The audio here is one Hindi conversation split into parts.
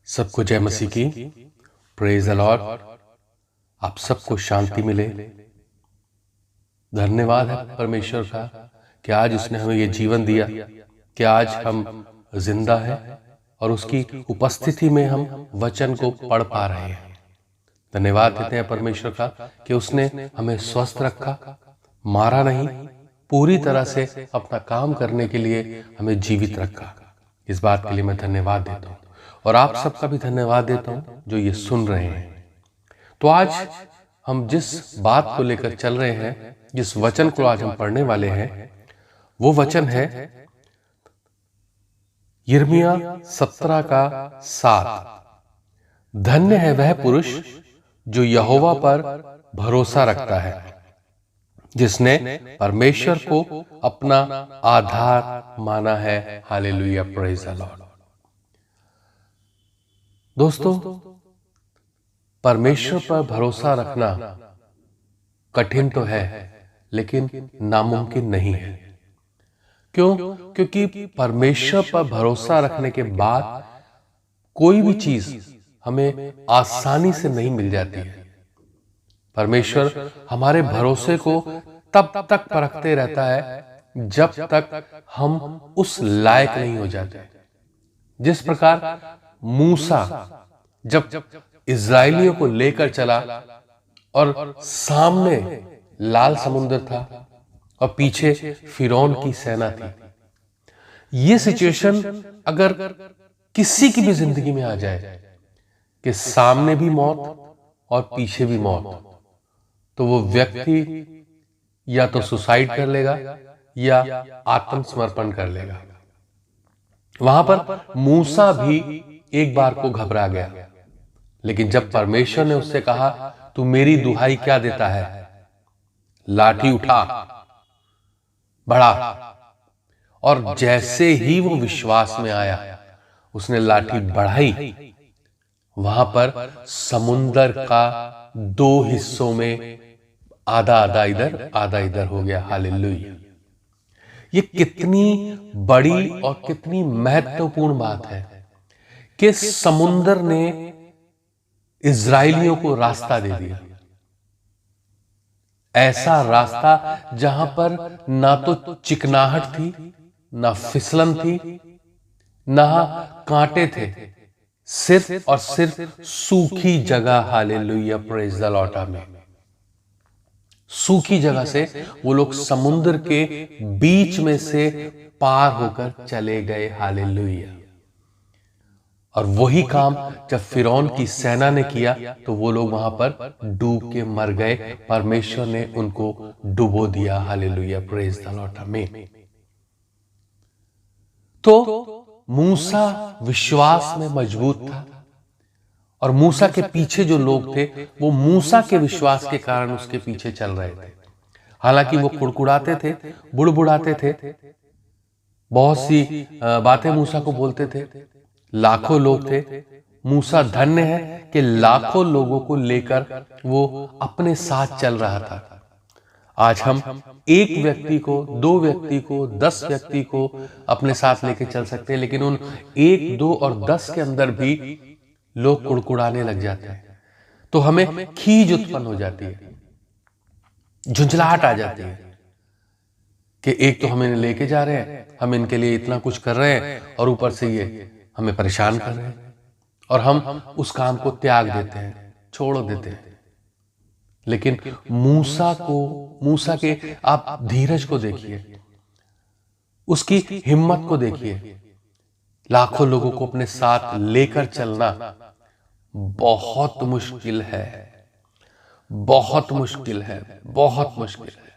सबको जय मसीह की। Praise the Lord. आप सबको शांति मिले। धन्यवाद है परमेश्वर का कि आज उसने हमें ये जीवन दिया कि आज हम जिंदा हैं और उसकी उपस्थिति में हम वचन को पढ़ पा रहे हैं। धन्यवाद देते हैं परमेश्वर का कि उसने हमें स्वस्थ रखा, मारा नहीं, पूरी तरह से अपना काम करने के लिए हमें जीवित रखा। इस बात के लिए मैं धन्यवाद देता हूँ और आप सबका भी धन्यवाद देता हूँ जो ये सुन रहे हैं। तो आज हम जिस बात को लेकर चल रहे हैं, जिस वचन को आज हम पढ़ने वाले हैं, वो वचन है यिर्मयाह 17 का 7। धन्य है वह पुरुष जो यहोवा पर भरोसा रखता है, जिसने परमेश्वर को अपना आधार माना है। Hallelujah, praise the Lord. दोस्तों, परमेश्वर पर भरोसा रखना कठिन तो है लेकिन नामुमकिन नहीं है। क्यों? क्योंकि परमेश्वर पर भरोसा रखने के बाद कोई भी चीज हमें आसानी से नहीं मिल जाती है। परमेश्वर हमारे भरोसे को तब तक परखते रहता है जब तक हम उस लायक नहीं हो जाते। जिस प्रकार मूसा जब इज़राइलियों को लेकर चला और सामने लाल समुद्र था और पीछे फिरौन की सेना थी, ये सिचुएशन अगर किसी की भी जिंदगी में आ जाए कि सामने भी मौत और पीछे भी मौत, तो वो व्यक्ति या तो सुसाइड कर लेगा या आत्मसमर्पण कर लेगा। वहां पर मूसा भी एक बार को घबरा गया, लेकिन जब परमेश्वर ने उससे कहा तू मेरी दुहाई क्या देता है, लाठी उठा, बढ़ा, और जैसे ही वो विश्वास में आया उसने लाठी बढ़ाई, वहां पर समुंदर का 2 हिस्सों में आधा आधा इधर आधा इधर हो गया। हालेलुया। ये कितनी बड़ी और कितनी महत्वपूर्ण बात है कि समुंदर ने इज़राइलियों को रास्ता दे दिया। ऐसा रास्ता जहां पर ना तो चिकनाहट थी, ना फिसलन थी, ना कांटे थे, सिर्फ और सिर्फ सूखी जगह। Hallelujah, praise the Lord. आमीन। सूखी जगह से वो लोग समुद्र के बीच में से पार होकर चले गए। हालेलुया। और वही काम जब फिरौन की सेना ने किया तो वो लोग वहां पर डूब के मर गए। परमेश्वर ने उनको डुबो दिया। Hallelujah, praise the Lord. आमीन। तो मूसा विश्वास में मजबूत था और मूसा के पीछे जो लोग थे वो मूसा के विश्वास के कारण उसके पीछे चल रहे थे। हालांकि वो कुड़कुड़ाते थे, बुड़बुड़ाते थे, बहुत सी बातें मूसा को बोलते थे। लाखों लोग थे। मूसा धन्य है कि लाखों लोगों को लेकर वो अपने साथ चल रहा था। आज हम एक व्यक्ति को, 2 व्यक्ति को, 10 व्यक्ति को अपने साथ लेके चल सकते हैं, लेकिन उन 1, 2 और 10 के अंदर भी लोग कुड़कुड़ाने लग जाते हैं तो हमें खीज उत्पन्न हो जाती है, झुंझलाहट आ जाती है कि एक तो हम इन्हें लेके जा रहे हैं, हम इनके लिए इतना कुछ कर रहे हैं और ऊपर से ये हमें परेशान कर रहे हैं और हम उस काम को त्याग देते हैं, छोड़ देते हैं। लेकिन मूसा के आप धीरज को देखिए, उसकी हिम्मत को देखिए। लाखों लोगों को अपने साथ लेकर चलना बहुत मुश्किल है, बहुत मुश्किल है, बहुत मुश्किल है।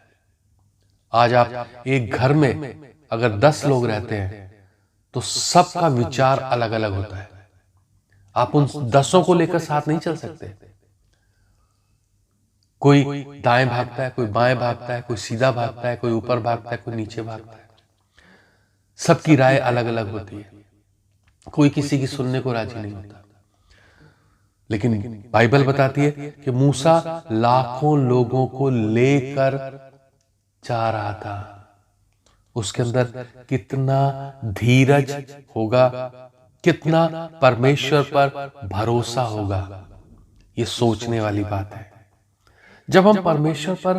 आज आप एक घर में अगर 10 लोग रहते हैं तो सबका विचार अलग अलग होता है। आप उन 10 को लेकर साथ नहीं चल सकते। कोई दाएं भागता है, कोई बाएं भागता है, कोई सीधा भागता है, कोई ऊपर भागता है, कोई नीचे भागता है। सबकी राय अलग अलग होती है, कोई किसी की सुनने को राजी नहीं होता। लेकिन बाइबल बताती है कि मूसा लाखों लोगों को लेकर जा रहा था। उसके अंदर कितना धीरज होगा, कितना परमेश्वर पर भरोसा होगा, ये सोचने वाली बात है। जब हम परमेश्वर पर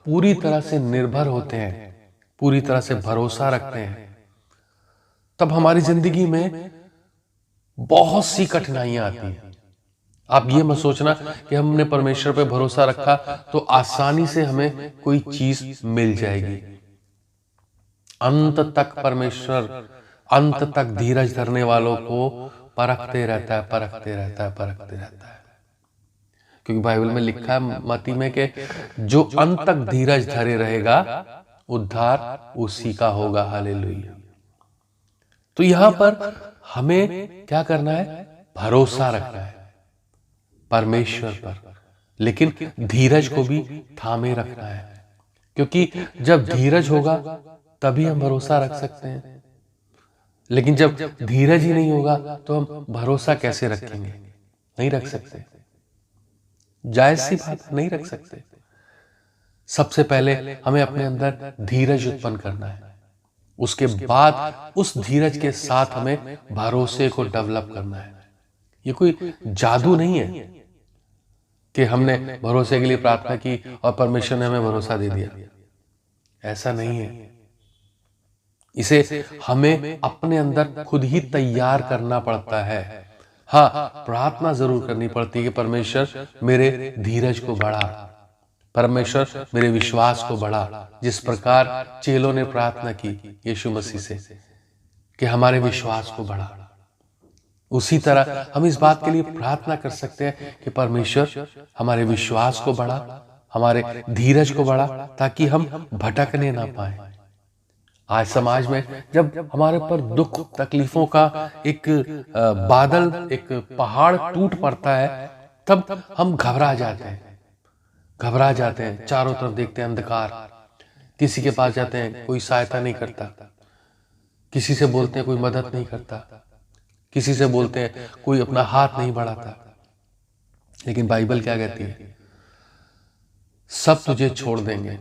पूरी तरह से निर्भर होते हैं, पूरी तरह से भरोसा रखते हैं, तब हमारी जिंदगी में बहुत सी कठिनाइयां आती हैं। आप ये मत सोचना कि हमने परमेश्वर पे भरोसा रखा तो आसानी से हमें कोई चीज मिल जाएगी। अंत तक परमेश्वर, अंत तक धीरज धरने वालों को परखते रहता है, परखते रहता है, परखते रहता है। क्योंकि बाइबल में लिखा है मत्ती में कि जो अंत तक धीरज धरे रहेगा उद्धार उसी का होगा। हालेलुया। तो यहां पर हमें क्या करना है? भरोसा रखना है परमेश्वर पर, लेकिन धीरज को भी थामे रखना है। क्योंकि जब धीरज होगा तभी हम भरोसा रख सकते हैं, लेकिन जब धीरज ही नहीं होगा तो हम भरोसा कैसे रखेंगे? नहीं रख सकते। जायज सी बात, नहीं रख सकते। सबसे पहले हमें अपने अंदर धीरज उत्पन्न करना है, उसके बाद उस धीरज के साथ हमें भरोसे को डेवलप करना है। ये कोई जादू नहीं है कि हमने भरोसे के लिए प्रार्थना की और परमेश्वर ने हमें भरोसा दे दिया। ऐसा नहीं है। इसे हमें अपने अंदर खुद ही तैयार करना पड़ता है। हाँ, प्रार्थना जरूर करनी पड़ती है कि परमेश्वर मेरे धीरज को बढ़ा, परमेश्वर मेरे विश्वास को बढ़ा। जिस प्रकार चेलों ने प्रार्थना की यीशु मसीह से कि हमारे विश्वास को बढ़ा, उसी तरह हम इस बात के लिए प्रार्थना कर सकते हैं कि परमेश्वर हमारे विश्वास को बढ़ा, हमारे धीरज को बढ़ा, ताकि हम भटकने ना पाए। आज समाज में जब हमारे पर दुख तकलीफों का एक बादल, एक पहाड़ टूट पड़ता है, तब हम घबरा जाते हैं, घबरा जाते हैं। चारों तरफ देखते हैं अंधकार, किसी के पास जाते हैं कोई सहायता नहीं करता, किसी से बोलते हैं कोई मदद नहीं करता, किसी से बोलते हैं कोई अपना हाथ नहीं बढ़ाता। लेकिन बाइबल क्या कहती है? सब तुझे छोड़ देंगे,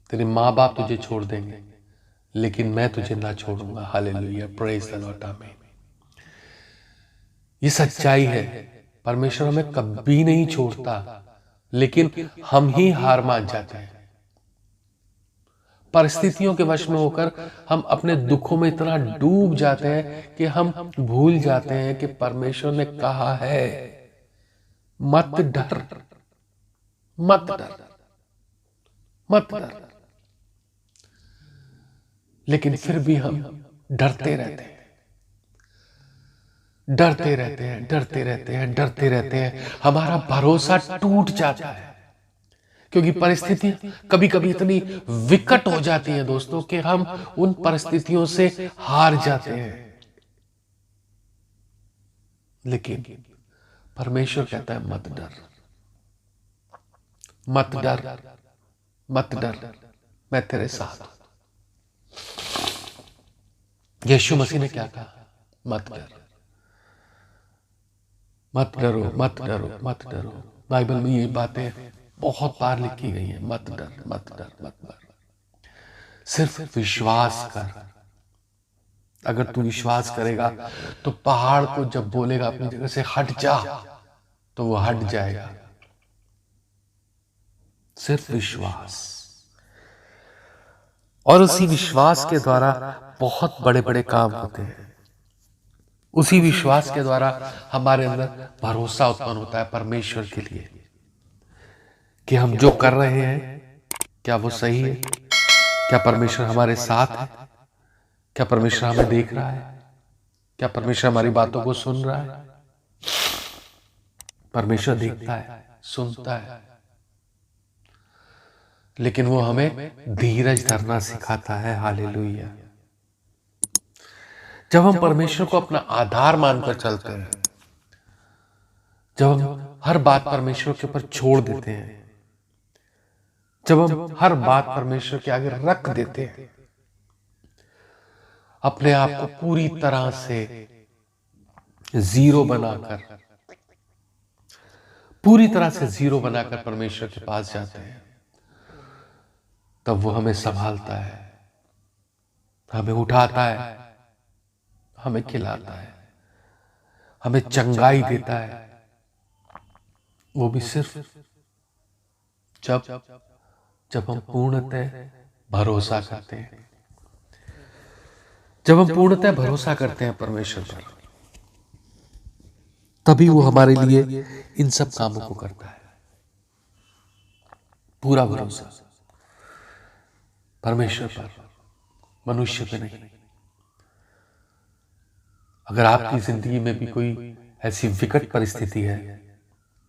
तेरे माँ बाप तुझे छोड़ देंगे, लेकिन मैं तुझे ना छोड़ूंगा। हालेलुया, प्रेज द लॉर्ड, आमीन। ये सच्चाई है। परमेश्वर हमें कभी नहीं छोड़ता, लेकिन हम ही हार मान जाते हैं। परिस्थितियों के वश में होकर हम अपने दुखों में इतना डूब जाते हैं कि हम भूल जाते हैं कि परमेश्वर ने कहा है मत डर, मत डर, मत डर। लेकिन फिर भी हम डरते रहते हैं, डरते रहते हैं, डरते रहते हैं, डरते रहते हैं। हमारा भरोसा टूट जाता है, क्योंकि परिस्थितियां कभी कभी इतनी विकट हो जाती हैं दोस्तों कि हम उन परिस्थितियों से हार जाते हैं। लेकिन परमेश्वर कहता है मत डर, मत डर, मत डर, मैं तेरे साथ हूं। यीशु मसीह ने क्या कहा? मत डर, मत डरो, मत डरो, मत डरो। बाइबल में ये बातें बहुत बार लिखी गई हैं, मत डर, मत डर, मत डर। सिर्फ विश्वास कर। अगर तू विश्वास करेगा तो पहाड़ को जब बोलेगा अपनी जगह से हट जा, तो वो हट जाएगा। सिर्फ विश्वास, और उसी विश्वास के द्वारा बहुत बड़े बड़े काम होते हैं। उसी विश्वास के द्वारा हमारे अंदर भरोसा उत्पन्न होता है परमेश्वर के लिए कि हम जो कर रहे हैं क्या वो सही है, क्या परमेश्वर हमारे साथ है, क्या परमेश्वर हमें देख रहा है, क्या परमेश्वर हमारी बातों को सुन रहा है। परमेश्वर देखता है, सुनता है, लेकिन वो हमें धीरज धरना सिखाता है। हालेलुया। जब हम परमेश्वर को अपना आधार मानकर चलते हैं, जब हम हर बात परमेश्वर के ऊपर छोड़ देते हैं, जब हम हर बात परमेश्वर के आगे रख देते हैं, अपने आप को पूरी तरह से जीरो बनाकर, पूरी तरह से जीरो बनाकर परमेश्वर के पास जाते हैं, तब वो हमें संभालता है, हमें उठाता है, हमें खिलाता है, हमें चंगाई देता है, वो भी सिर्फ जब हम पूर्णतः भरोसा करते हैं। जब हम पूर्णतः भरोसा करते हैं परमेश्वर पर, तभी वो हमारे लिए इन सब कामों को करता है। पूरा भरोसा परमेश्वर पर, मनुष्य पे नहीं। अगर आपकी जिंदगी में भी कोई ऐसी विकट परिस्थिति है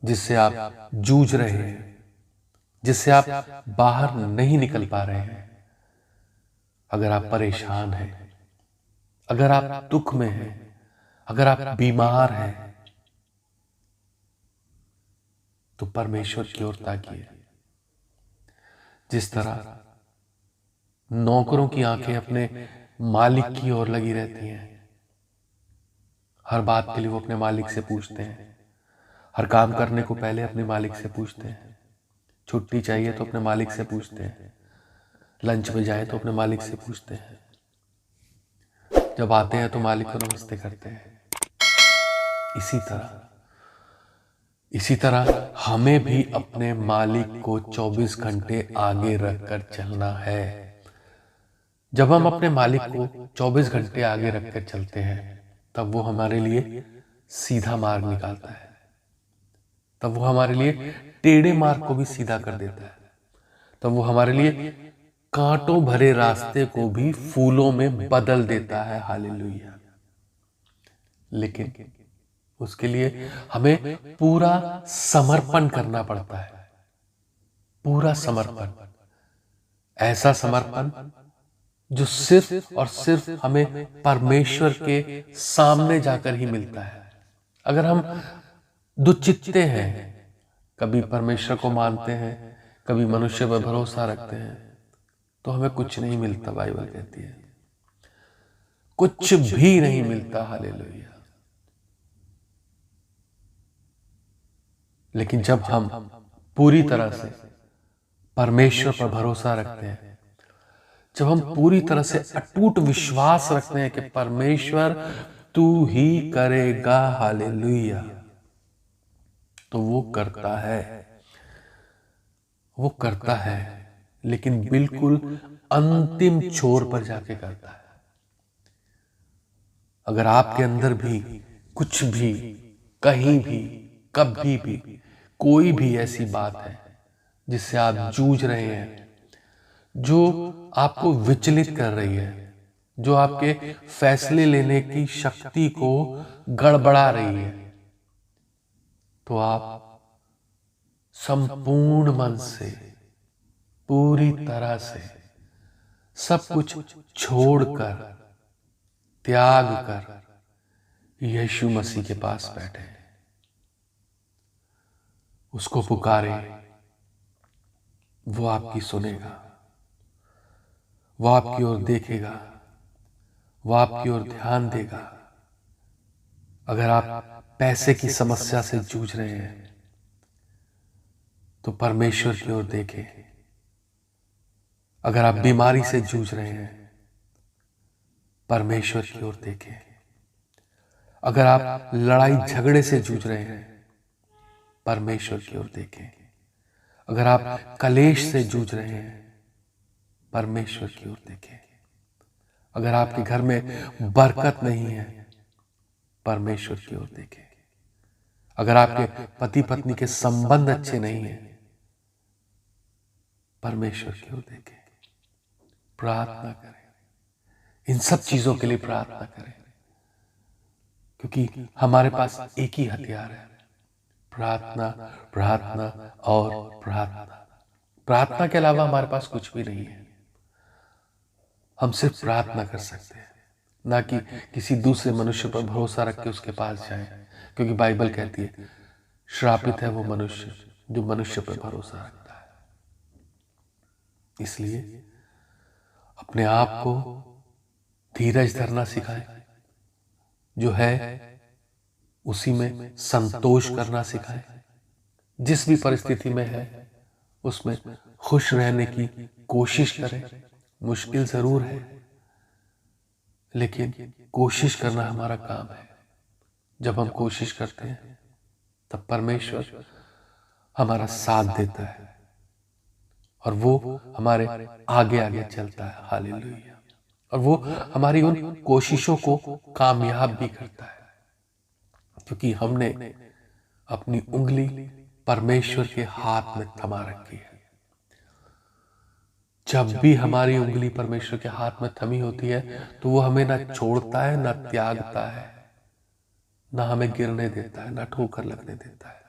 जिससे आप जूझ रहे हैं, जिससे आप बाहर नहीं निकल पा रहे हैं, अगर आप परेशान हैं, अगर आप दुख में हैं, अगर आप बीमार हैं, तो परमेश्वर की ओर ताकिए। जिस तरह नौकरों की आंखें अपने मालिक की ओर लगी रहती हैं, हर बात के लिए वो अपने मालिक से पूछते हैं, हर काम करने को पहले अपने मालिक से पूछते हैं, छुट्टी चाहिए तो अपने मालिक से पूछते हैं, लंच में जाए तो अपने मालिक से पूछते हैं, जब आते हैं तो मालिक को नमस्ते करते हैं। इसी तरह हमें भी अपने मालिक को 24 घंटे आगे रखकर चलना है। जब हम अपने मालिक को 24 घंटे आगे रखकर चलते हैं, तब वो हमारे लिए सीधा मार्ग निकालता है, तब वो हमारे लिए टेढ़े मार्ग को भी सीधा कर देता है, तब वो हमारे लिए कांटों भरे रास्ते को भी फूलों में बदल देता है। हालेलुया। लेकिन उसके लिए हमें पूरा समर्पण करना पड़ता है, पूरा समर्पण, ऐसा समर्पण जो सिर्फ और सिर्फ हमें परमेश्वर के सामने जाकर ही मिलता है। अगर हम दुचित्ते हैं, कभी परमेश्वर को मानते हैं, कभी मनुष्य पर भरोसा रखते हैं, तो हमें कुछ नहीं मिलता। बाइबल कहती है कुछ भी नहीं मिलता। हालेलुया। लेकिन जब हम पूरी तरह से परमेश्वर पर भरोसा रखते हैं, जब हम पूरी तरह से अटूट विश्वास रखते हैं कि परमेश्वर तू ही करेगा, हालेलुया, तो वो करता है, वो करता है, लेकिन बिल्कुल अंतिम छोर पर जाके करता है। अगर आपके अंदर भी कुछ भी, कहीं भी, कभी भी कोई भी ऐसी बात है जिससे आप जूझ रहे हैं, जो आपको विचलित कर रही है, जो आपके फैसले लेने की शक्ति को गड़बड़ा रही है, तो आप संपूर्ण मन से, पूरी तरह से सब कुछ छोड़कर, त्याग कर यीशु मसीह के पास बैठे, उसको पुकारे, वो आपकी सुनेगा, वो आपकी ओर देखेगा, वो आपकी ओर ध्यान देगा। अगर आप पैसे की समस्या से जूझ रहे हैं, तो परमेश्वर की ओर देखें। अगर आप बीमारी से जूझ रहे हैं, परमेश्वर की ओर देखें। अगर आप लड़ाई झगड़े से जूझ रहे हैं, परमेश्वर की ओर देखें। अगर आप कलेश से जूझ रहे हैं, परमेश्वर की ओर देखें। अगर आपके घर में बरकत नहीं है, परमेश्वर की ओर देखें। अगर आपके पति पत्नी के संबंध अच्छे नहीं हैं, परमेश्वर की ओर देखें। प्रार्थना करें, इन सब चीजों के लिए प्रार्थना करें, क्योंकि हमारे पास एक ही हथियार है, प्रार्थना, प्रार्थना और प्रार्थना। प्रार्थना के अलावा हमारे पास कुछ भी नहीं है। हम सिर्फ प्रार्थना कर सकते हैं, ना कि किसी दूसरे मनुष्य पर भरोसा रख के उसके पास जाएं, क्योंकि बाइबल कहती है श्रापित है वो मनुष्य जो मनुष्य पर भरोसा रखता है। इसलिए अपने आप को धीरज धरना सिखाएं, जो है उसी में संतोष करना सिखाएं। जिस भी परिस्थिति में है उसमें खुश रहने की कोशिश करें। मुश्किल जरूर है, लेकिन कोशिश करना हमारा काम है। जब हम कोशिश करते हैं तब परमेश्वर हमारा साथ देता है और वो हमारे आगे आगे चलता है। हालेलुया। और वो हमारी उन कोशिशों को कामयाब भी करता है, क्योंकि हमने अपनी उंगली परमेश्वर के हाथ में थमा रखी है। जब भी हमारी उंगली परमेश्वर के हाथ में थमी होती है तो वो हमें ना छोड़ता है, ना त्यागता है, ना हमें गिरने देता है, ना ठोकर लगने देता है।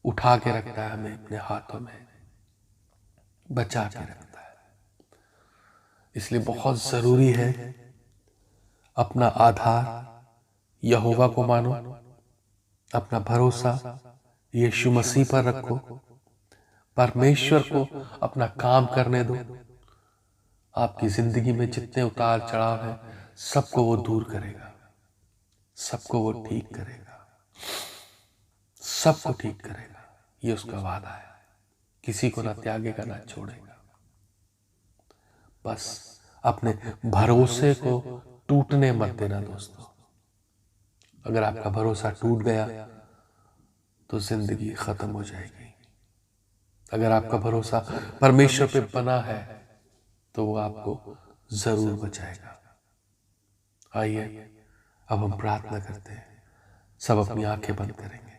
उठा के रखता है हमें अपने हाथों में, बचा के रखता है। इसलिए बहुत जरूरी है अपना आधार यहोवा को मानो, अपना भरोसा यीशु मसीह पर रखो, परमेश्वर को अपना काम करने दो। आपकी जिंदगी में जितने उतार चढ़ाव है सबको वो दूर करेगा, सबको वो ठीक करेगा, सबको ठीक करेगा। ये उसका वादा है। किसी को ना त्यागेगा, ना छोड़ेगा। बस अपने भरोसे को टूटने मत देना दोस्तों। अगर आपका भरोसा टूट गया तो जिंदगी खत्म हो जाएगी। अगर आपका भरोसा परमेश्वर पे बना है तो वो आपको जरूर बचाएगा। आइए अब हम प्रार्थना करते हैं। सब अपनी आंखें बंद करेंगे।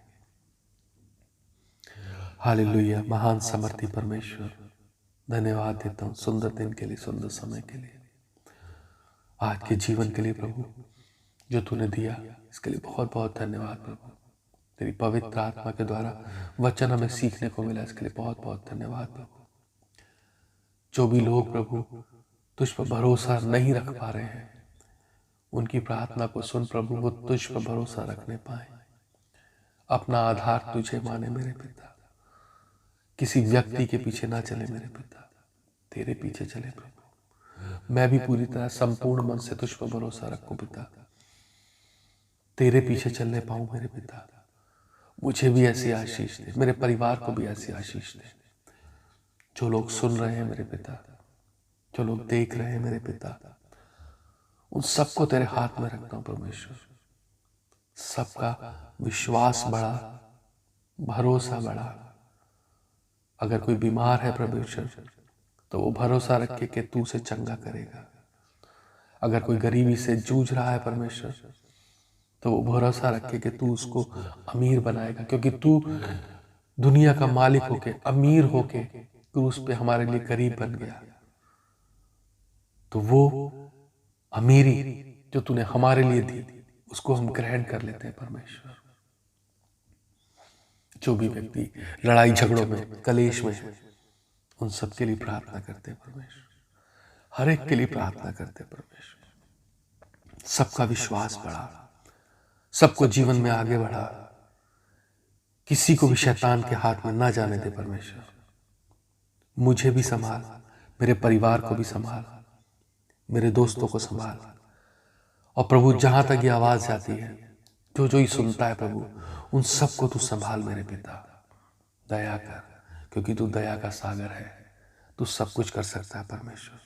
हालेलुया। महान समर्थी परमेश्वर, धन्यवाद देता हूँ सुंदर दिन के लिए, सुंदर समय के लिए, आज के जीवन के लिए प्रभु जो तूने दिया, इसके लिए बहुत बहुत धन्यवाद प्रभु। तेरी पवित्र आत्मा के द्वारा वचन हमें सीखने को मिला, इसके लिए बहुत बहुत धन्यवाद प्रभु। जो भी लोग प्रभु तुझ पर भरोसा नहीं रख पा रहे हैं, उनकी प्रार्थना को सुन प्रभु, वो तुझ पर भरोसा रखने पाए, अपना आधार तुझे माने मेरे पिता। किसी व्यक्ति के पीछे ना चले मेरे पिता, तेरे पीछे चले प्रभु। मैं भी पूरी तरह संपूर्ण मन से तुझ पर भरोसा रखूं पिता, तेरे पीछे चलने पाऊं मेरे पिता। मुझे भी ऐसी आशीष दे, मेरे परिवार को भी ऐसी आशीष दे। जो लोग सुन रहे हैं मेरे पिता, जो लोग देख रहे हैं मेरे पिता, उन सबको तेरे हाथ में रखता हूं परमेश्वर। सबका विश्वास बढ़ा, भरोसा बढ़ा। अगर कोई बीमार है परमेश्वर तो वो भरोसा रखे कि तू उसे चंगा करेगा। अगर कोई गरीबी से जूझ रहा है परमेश्वर तो वो भरोसा रखे कि तू उसको अमीर बनाएगा, क्योंकि तू दुनिया का मालिक होके, अमीर होके क्रूस पे हमारे लिए गरीब बन गया। तो वो अमीरी जो तूने हमारे लिए दी उसको हम ग्रहण कर लेते हैं परमेश्वर। जो भी व्यक्ति लड़ाई झगड़ों में, कलेश में है, उन सबके लिए प्रार्थना करते हैं परमेश्वर। हर एक के लिए प्रार्थना करते हैं परमेश्वर। सबका विश्वास बढ़ा, सबको जीवन में आगे बढ़ा, किसी को भी शैतान के हाथ में ना जाने दे परमेश्वर। मुझे भी संभाल, मेरे परिवार को भी संभाल, मेरे दोस्तों को संभाल। और प्रभु जहां तक ये आवाज जाती है, जो जो ही सुनता है प्रभु, उन सबको तू संभाल मेरे पिता। दया कर, क्योंकि तू दया का सागर है। तू सब कुछ कर सकता है परमेश्वर।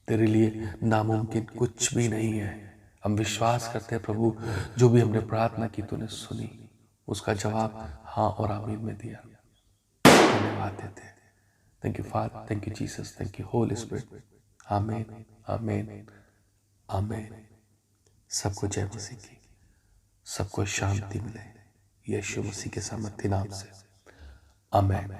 तेरे लिए नामुमकिन कुछ भी नहीं है। हम विश्वास करते हैं प्रभु, जो भी हमने प्रार्थना की तूने सुनी, उसका जवाब हाँ और आमीन में दिया। धन्यवाद देते हैं। Thank you father, thank you Jesus, thank you Holi spirit. आमीन आमीन आमीन। सबको जय मसीह की, सबको शांति मिले यीशु मसीह के सामर्थ्य नाम से। आमीन।